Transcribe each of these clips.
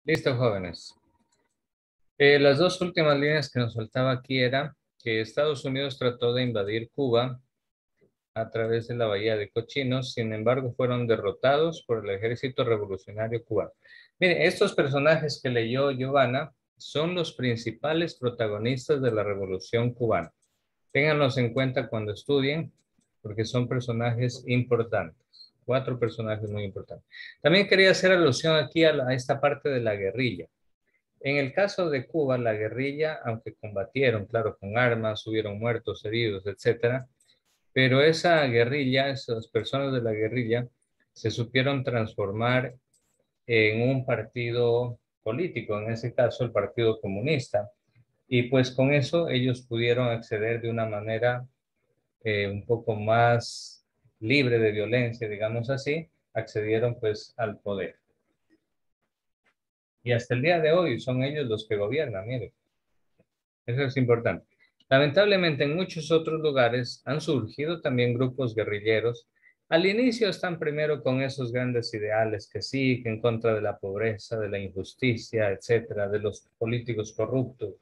Listo, jóvenes. Las dos últimas líneas que nos faltaba aquí era que Estados Unidos trató de invadir Cuba a través de la Bahía de Cochinos, sin embargo fueron derrotados por el Ejército Revolucionario Cubano. Miren, estos personajes que leyó Giovanna son los principales protagonistas de la Revolución Cubana. Ténganlos en cuenta cuando estudien, porque son personajes importantes. Cuatro personajes muy importantes. También quería hacer alusión aquí a esta parte de la guerrilla. En el caso de Cuba, la guerrilla, aunque combatieron, claro, con armas, hubieron muertos, heridos, etcétera, pero esa guerrilla, esas personas de la guerrilla, se supieron transformar en un partido político, en ese caso el Partido Comunista, y pues con eso ellos pudieron acceder de una manera un poco más libre de violencia, digamos así, accedieron pues al poder. Y hasta el día de hoy son ellos los que gobiernan, mire. Eso es importante. Lamentablemente, en muchos otros lugares han surgido también grupos guerrilleros. Al inicio están primero con esos grandes ideales que sí, que en contra de la pobreza, de la injusticia, etcétera, de los políticos corruptos.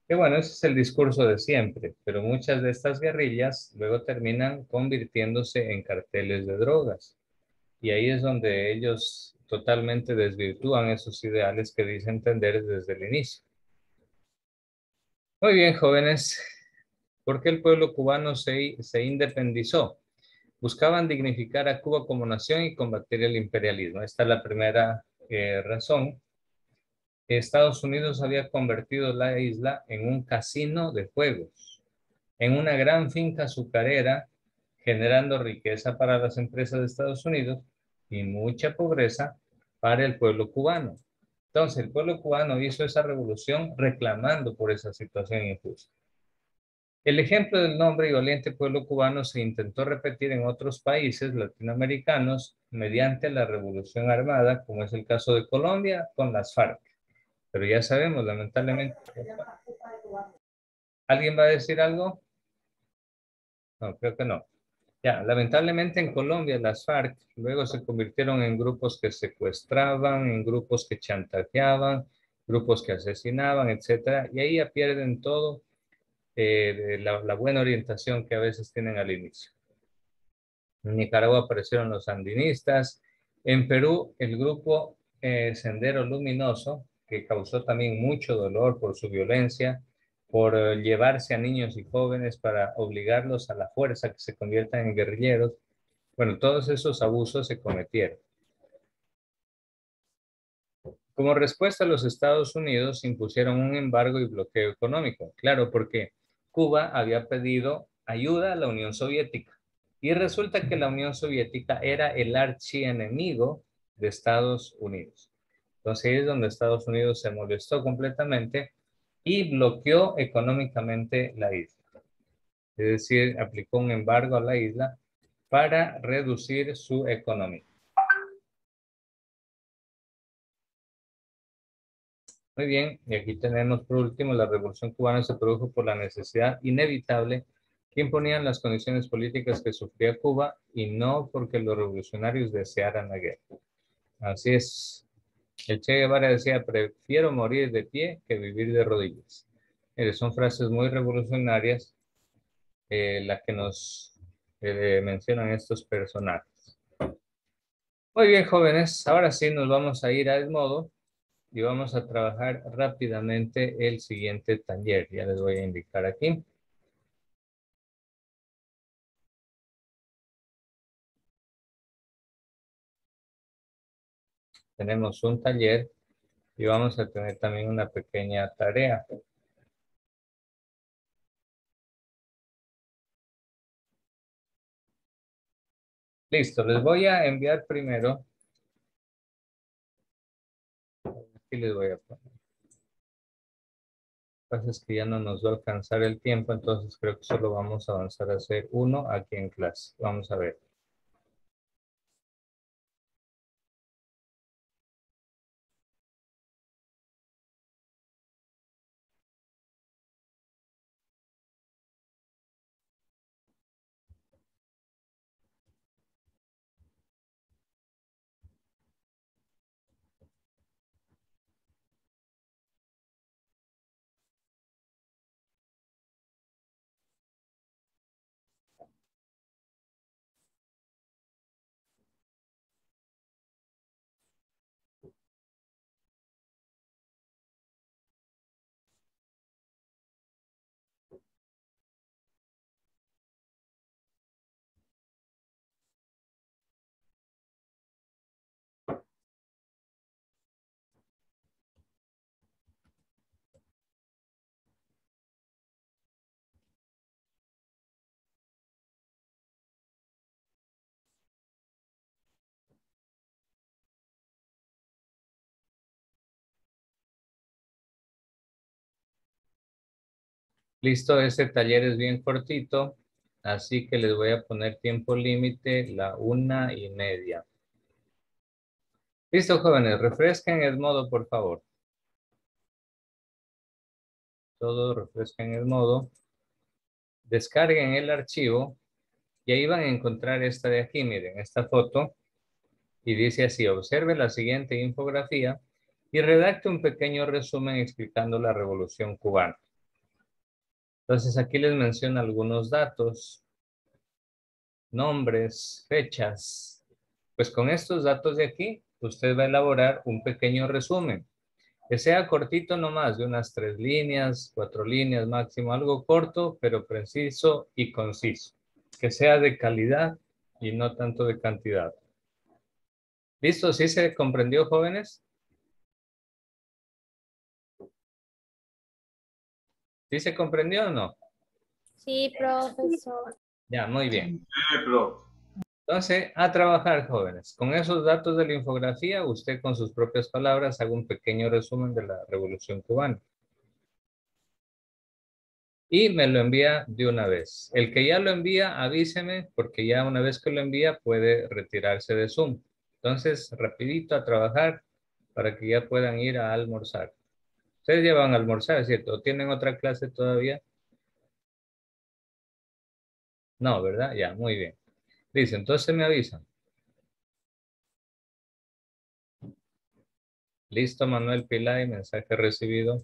Que bueno, ese es el discurso de siempre, pero muchas de estas guerrillas luego terminan convirtiéndose en carteles de drogas. Y ahí es donde ellos totalmente desvirtúan esos ideales que dicen tener desde el inicio. Muy bien, jóvenes. ¿Por qué el pueblo cubano se independizó? Buscaban dignificar a Cuba como nación y combatir el imperialismo. Esta es la primera razón. Estados Unidos había convertido la isla en un casino de juegos, en una gran finca azucarera, generando riqueza para las empresas de Estados Unidos y mucha pobreza para el pueblo cubano. Entonces, el pueblo cubano hizo esa revolución reclamando por esa situación injusta. El ejemplo del nombre y valiente pueblo cubano se intentó repetir en otros países latinoamericanos mediante la revolución armada, como es el caso de Colombia con las FARC. Pero ya sabemos, lamentablemente. ¿Alguien va a decir algo? No, creo que no. Ya, lamentablemente en Colombia las FARC luego se convirtieron en grupos que secuestraban, en grupos que chantajeaban, grupos que asesinaban, etcétera, y ahí ya pierden todo de la buena orientación que a veces tienen al inicio. En Nicaragua aparecieron los sandinistas. En Perú, el grupo Sendero Luminoso, que causó también mucho dolor por su violencia, por llevarse a niños y jóvenes para obligarlos a la fuerza que se conviertan en guerrilleros. Bueno, todos esos abusos se cometieron. Como respuesta, los Estados Unidos impusieron un embargo y bloqueo económico. Claro, porque Cuba había pedido ayuda a la Unión Soviética. Y resulta que la Unión Soviética era el archienemigo de Estados Unidos. Entonces ahí es donde Estados Unidos se molestó completamente y bloqueó económicamente la isla. Es decir, aplicó un embargo a la isla para reducir su economía. Muy bien, y aquí tenemos por último, la Revolución Cubana se produjo por la necesidad inevitable que imponían las condiciones políticas que sufría Cuba y no porque los revolucionarios desearan la guerra. Así es. El Che Guevara decía, prefiero morir de pie que vivir de rodillas. Son frases muy revolucionarias las que nos mencionan estos personajes. Muy bien, jóvenes, ahora sí nos vamos a ir al modo y vamos a trabajar rápidamente el siguiente taller. Ya les voy a indicar aquí. Tenemos un taller y vamos a tener también una pequeña tarea. Listo, les voy a enviar primero. Aquí les voy a poner. Lo que pasa es que ya no nos va a alcanzar el tiempo, entonces creo que solo vamos a avanzar a hacer uno aquí en clase. Vamos a ver. Listo, este taller es bien cortito, así que les voy a poner tiempo límite, la 1:30. Listo, jóvenes, refresquen el modo, por favor. Todos refresquen el modo. Descarguen el archivo y ahí van a encontrar esta de aquí, miren, esta foto. Y dice así, observe la siguiente infografía y redacte un pequeño resumen explicando la Revolución Cubana. Entonces aquí les menciono algunos datos, nombres, fechas. Pues con estos datos de aquí, usted va a elaborar un pequeño resumen, que sea cortito nomás, de unas 3 líneas, 4 líneas máximo, algo corto, pero preciso y conciso. Que sea de calidad y no tanto de cantidad. ¿Listo? ¿Sí se comprendió, jóvenes? ¿Sí se comprendió o no? Sí, profesor. Ya, muy bien. Pro. Entonces, a trabajar, jóvenes. Con esos datos de la infografía, usted con sus propias palabras haga un pequeño resumen de la Revolución Cubana. Y me lo envía de una vez. El que ya lo envía, avíseme, porque ya una vez que lo envía puede retirarse de Zoom. Entonces, rapidito a trabajar para que ya puedan ir a almorzar. Ustedes ya van a almorzar, ¿cierto? ¿O tienen otra clase todavía? No, ¿verdad? Ya, muy bien. Dice, entonces me avisan. Listo, Manuel Pilay, mensaje recibido.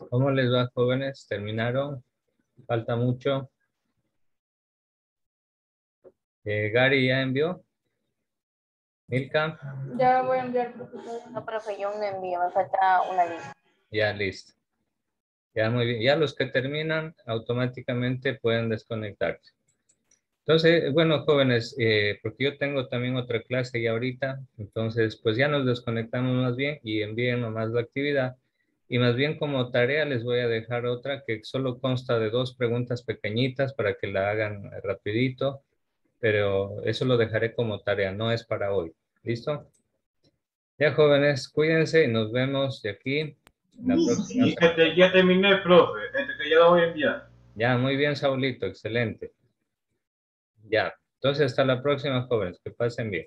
¿Cómo les va, jóvenes? ¿Terminaron? ¿Falta mucho? ¿Gary ya envió? ¿Milka? Ya voy a enviar, profesor. No, profe, yo no envío, me falta una línea. Ya, listo. Ya, muy bien. Ya los que terminan automáticamente pueden desconectarse. Entonces, bueno, jóvenes, porque yo tengo también otra clase ya ahorita, entonces pues ya nos desconectamos más bien y envíen nomás la actividad. Y más bien como tarea les voy a dejar otra que solo consta de 2 preguntas pequeñitas para que la hagan rapidito, pero eso lo dejaré como tarea, no es para hoy. ¿Listo? Ya, jóvenes, cuídense y nos vemos de aquí la próxima Sí, semana. ya terminé, profe. Que ya lo voy a enviar. Ya, muy bien, Saulito, excelente. Ya, entonces hasta la próxima, jóvenes, que pasen bien.